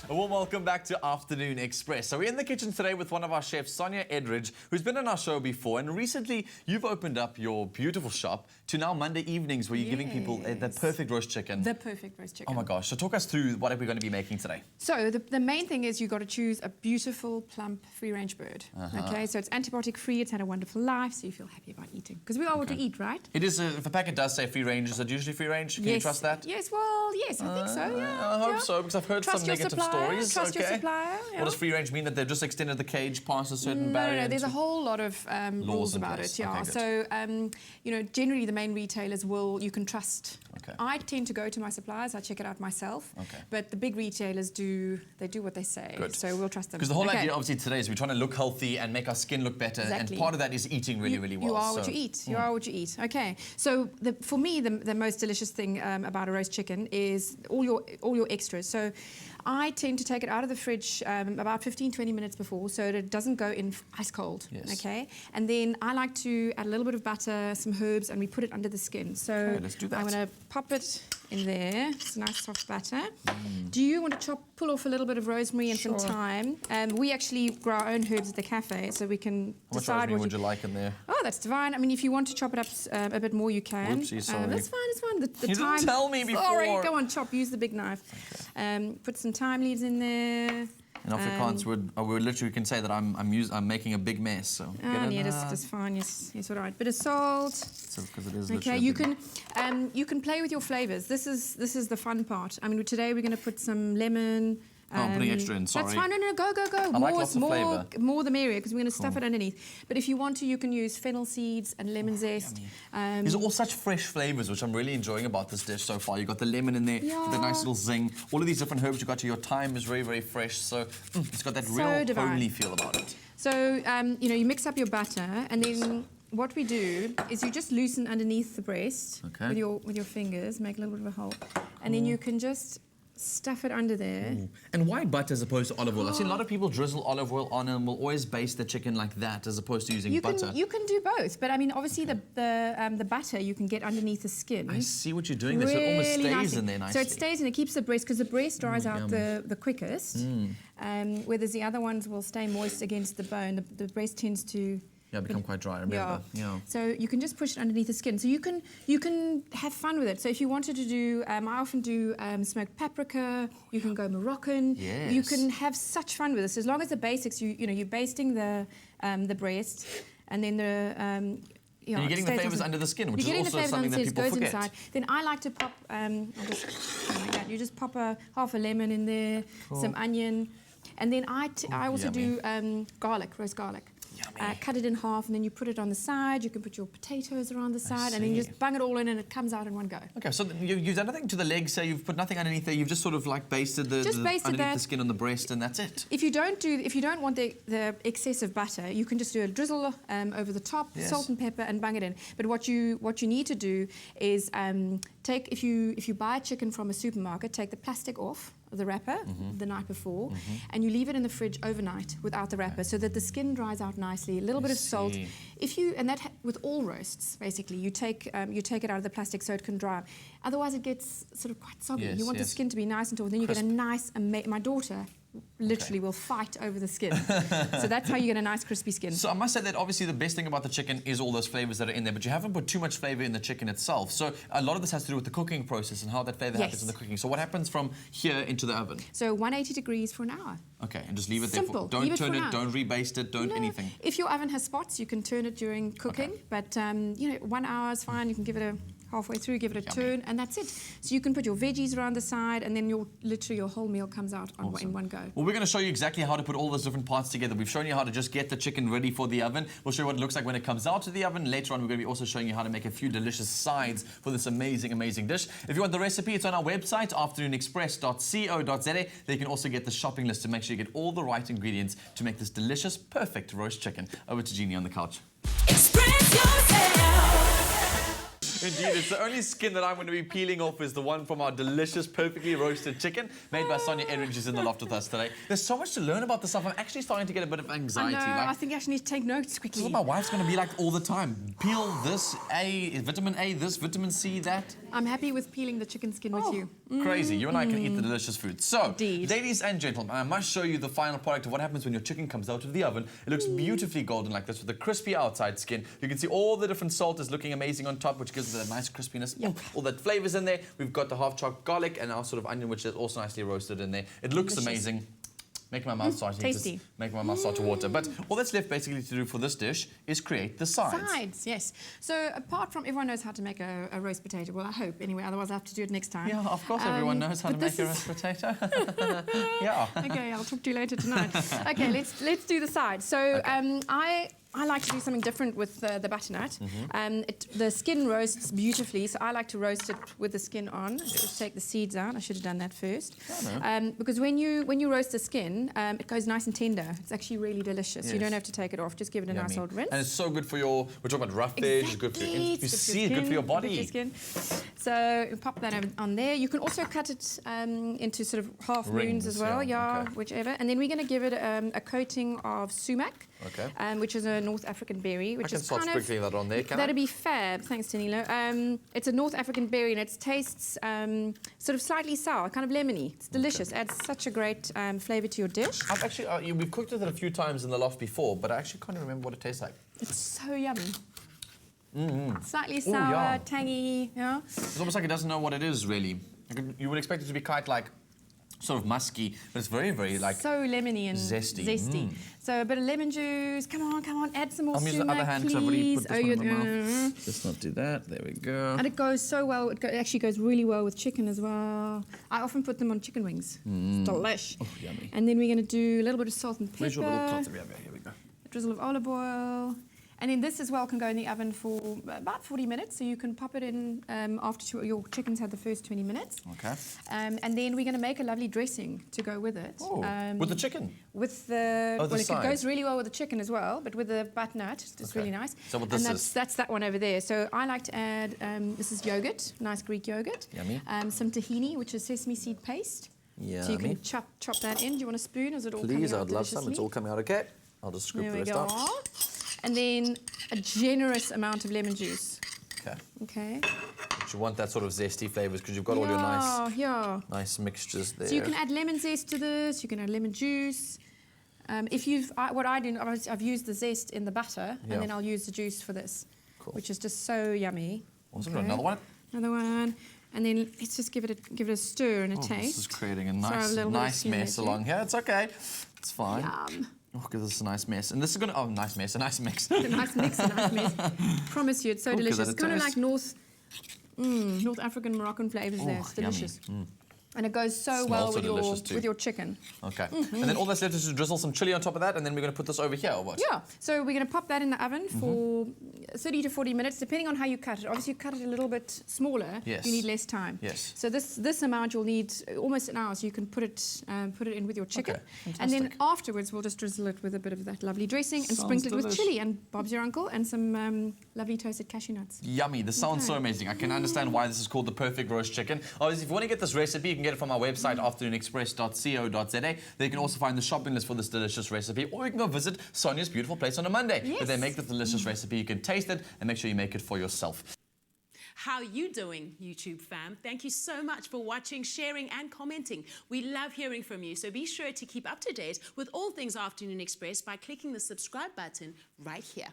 A warm welcome back to Afternoon Express. So we're in the kitchen today with one of our chefs, Sonja Elridge, who's been on our show before. And recently, you've opened up your beautiful shop to now Monday evenings where you're giving people the perfect roast chicken. The perfect roast chicken. Oh my gosh. So talk us through what are we going to be making today. So the main thing is you've got to choose a beautiful, plump, free-range bird. Okay, so it's antibiotic-free, it's had a wonderful life, so you feel happy about eating. Because we are what to eat, right? It is, if a packet does say free range, is it usually free range? Can you trust that? Yes, well, yes, I think so, yeah. I hope so, because I've heard some negative stories. Trust your supplier. Yeah. What does free range mean? That they've just extended the cage past a certain barrier? No, there's a whole lot of rules about it. Yeah. Okay, so, you know, generally the main retailers you can trust. Okay. I tend to go to my suppliers. I check it out myself. Okay. But the big retailers do what they say. Good. So we'll trust them. Because the whole idea, obviously, today is we're trying to look healthy and make our skin look better. Exactly. And part of that is eating really, really well. You are what you eat. You are what you eat. Okay. So for me, the most delicious thing about a roast chicken is all your extras. So I tend to take it out of the fridge about 15-20 minutes before, so that it doesn't go in ice cold. Yes. Okay. And then I like to add a little bit of butter, some herbs, and we put it under the skin. So okay, let's do that. I'm going to pop it in there. It's a nice soft butter. Do you want to pull off a little bit of rosemary and some thyme? We actually grow our own herbs at the cafe, so we can decide how much rosemary would you like in there? Oh, that's divine. I mean, if you want to chop it up a bit more, you can. Oopsie, sorry. That's fine, it's fine. The you thyme, didn't tell me before. Sorry, go on, chop. Use the big knife. Okay. Put some thyme leaves in there. In Afrikaans, we literally can say that I'm making a big mess. So yeah, that's fine. Yes, all right. Bit of salt. So, because it is okay, you can play with your flavors. This is the fun part. I mean, today we're going to put some lemon. I'm putting extra in, sorry. That's fine, no, go. I like lots of flavour. More the merrier, because we're going to stuff it underneath. But if you want to, you can use fennel seeds and lemon zest. These are all such fresh flavours, which I'm really enjoying about this dish so far. You've got the lemon in there, with a nice little zing. All of these different herbs you've got to. Your thyme is very, very fresh, so it's got that real homely feel about it. So, you know, you mix up your butter, and then what we do is you just loosen underneath the breast with your fingers, make a little bit of a hole, and then you can just stuff it under there. Ooh. And why butter as opposed to olive oil? I've seen a lot of people drizzle olive oil on and will always baste the chicken like that as opposed to using butter. You can do both, but I mean, obviously the butter you can get underneath the skin. I see what you're doing there, so it almost stays in there nicely. So it stays and it keeps the breast, because the breast dries out the quickest, whereas the other ones will stay moist against the bone. The breast tends to become quite dry, remember. Yeah. So you can just push it underneath the skin. So you can have fun with it. So if you wanted to do, I often do smoked paprika. You can go Moroccan. Yes. You can have such fun with this. As long as the basics, you know, you're basting the breast, and then the and you're getting the flavours under the skin, which is also something that people forget. Inside. Then I like to pop, I'll just like that. You just pop half a lemon in there, some onion, and then I also do garlic, roast garlic. Cut it in half, and then you put it on the side. You can put your potatoes around the side, and then you just bung it all in, and it comes out in one go. Okay, so you've done nothing to the legs, so you've put nothing underneath there. You've just sort of like basted underneath the skin on the breast, and that's it. If you don't want the excessive butter, you can just do a drizzle over the top, salt and pepper, and bung it in. But what you need to do is if you buy chicken from a supermarket, take the plastic off the wrapper the night before, and you leave it in the fridge overnight without the wrapper, so that the skin dries out nicely. A little bit of salt. With all roasts, basically, you take it out of the plastic so it can dry. Otherwise, it gets sort of quite soggy. You want the skin to be nice and taut. Then you get a nice. My daughter literally will fight over the skin. So that's how you get a nice crispy skin. So I must say that obviously the best thing about the chicken is all those flavors that are in there, but you haven't put too much flavor in the chicken itself. So a lot of this has to do with the cooking process and how that flavor happens in the cooking. So what happens from here into the oven? So 180 degrees for an hour. Okay, and just leave it there. Don't turn it, don't rebaste it, don't anything. If your oven has spots, you can turn it during cooking, but you know, 1 hour is fine. You can give it halfway through, give it a turn, and that's it. So you can put your veggies around the side, and then your whole meal comes out in one go. Well, we're going to show you exactly how to put all those different parts together. We've shown you how to just get the chicken ready for the oven. We'll show you what it looks like when it comes out of the oven. Later on, we're going to be also showing you how to make a few delicious sides for this amazing, amazing dish. If you want the recipe, it's on our website, afternoonexpress.co.za. There you can also get the shopping list to make sure you get all the right ingredients to make this delicious, perfect roast chicken. Over to Jeannie on the couch. Express yourself. Indeed, it's the only skin that I'm going to be peeling off is the one from our delicious, perfectly roasted chicken made by Sonja Elridge, who's in the loft with us today. There's so much to learn about this stuff. I'm actually starting to get a bit of anxiety. I know, I think I actually need to take notes quickly. This is what my wife's going to be like all the time. Peel this, vitamin A, this, vitamin C, that. I'm happy with peeling the chicken skin with you. Crazy. You and I can eat the delicious food. So, Indeed. ladies and gentlemen, I must show you the final product of what happens when your chicken comes out of the oven. It looks beautifully golden like this with a crispy outside skin. You can see all the different salt is looking amazing on top, which gives it a nice crispiness. Yep. All that flavors in there. We've got the half-chopped garlic and our sort of onion, which is also nicely roasted in there. It looks Delicious. amazing. Making my mouth start tasty. making my mouth start to water. But all that's left basically to do for this dish is create the sides. Sides, yes. So apart from everyone knows how to make a roast potato, well, I hope anyway, otherwise I have to do it next time. Yeah, of course everyone knows how to make a roast potato. Yeah. Okay, I'll talk to you later tonight. Okay, let's do the sides. So I like to do something different with the butternut. The skin roasts beautifully, so I like to roast it with the skin on. Just take the seeds out. I should have done that first. Because when you roast the skin, it goes nice and tender. It's actually really delicious. Yes. You don't have to take it off. Just give it a nice old rinse. And it's so good for your, we're talking about rough veg, it's good for your, you see, good for your body. Skin. So pop that on there. You can also cut it into sort of half moons as well, whichever. And then we're going to give it a coating of sumac, which is a North African berry. Which I can is start kind sprinkling that on there, can I? That'd be fab. Thanks, Danilo. It's a North African berry and it tastes sort of slightly sour, kind of lemony. It's delicious. Adds such a great flavour to your dish. I've actually, we've cooked with it a few times in the loft before, but I actually can't even remember what it tastes like. It's so yummy. Slightly sour, tangy, yeah. It's almost like it doesn't know what it is, really. You would expect it to be quite like sort of musky, but it's very, very like so lemony and zesty. So a bit of lemon juice. Come on, add some more sumac, use the other hand because I've already put this one in my mouth. Let's not do that. There we go. And it goes so well. It actually goes really well with chicken as well. I often put them on chicken wings. It's delish. Oh, yummy. And then we're going to do a little bit of salt and pepper. Where's your little cloth? Here we go. A drizzle of olive oil. And then this as well can go in the oven for about 40 minutes. So you can pop it in after your chicken's had the first 20 minutes. Okay. And then we're going to make a lovely dressing to go with it. Oh, with the chicken? With the... well, it goes really well with the chicken as well, but with the butternut, it's really nice. So what this is? That's that one over there. So I like to add, this is yogurt, nice Greek yogurt. Yummy. Some tahini, which is sesame seed paste. Yummy. So you can chop that in. Do you want a spoon or is it all coming out Please, I'd love some. deliciously? It's all coming out okay. I'll just scoop the rest There we out. go. And then a generous amount of lemon juice. Okay. But you want that sort of zesty flavours because you've got all your nice mixtures there. So you can add lemon zest to this. You can add lemon juice. What I do, I've used the zest in the butter, and then I'll use the juice for this, which is just so yummy. Awesome. Another one. Another one. And then let's just give it a stir and a taste. This is creating a nice mess along here. It's okay. It's fine. Yum. Oh, give this a nice mess. And this is going to... Oh, nice mess. A nice mix. A nice mix, a nice mess. Promise you, it's so delicious. It's kind of like North African Moroccan flavours there. It's delicious. And it goes so well with your chicken. Okay. And then all that's left is to drizzle some chili on top of that, and then we're going to put this over here, or what? Yeah. So we're going to pop that in the oven for 30 to 40 minutes, depending on how you cut it. Obviously, you cut it a little bit smaller, you need less time. Yes. So this amount you'll need almost an hour, so you can put it in with your chicken. Okay. And then afterwards, we'll just drizzle it with a bit of that lovely dressing and sprinkle it with chili and Bob's your uncle and some lovely toasted cashew nuts. Yummy. This sounds so amazing. I can understand why this is called the perfect roast chicken. Obviously, if you want to get this recipe, you can get it from our website, afternoonexpress.co.za. There you can also find the shopping list for this delicious recipe, or you can go visit Sonja's beautiful place on a Monday, where they make this delicious recipe. You can taste it and make sure you make it for yourself. How you doing, YouTube fam? Thank you so much for watching, sharing and commenting. We love hearing from you, so be sure to keep up to date with all things Afternoon Express by clicking the subscribe button right here.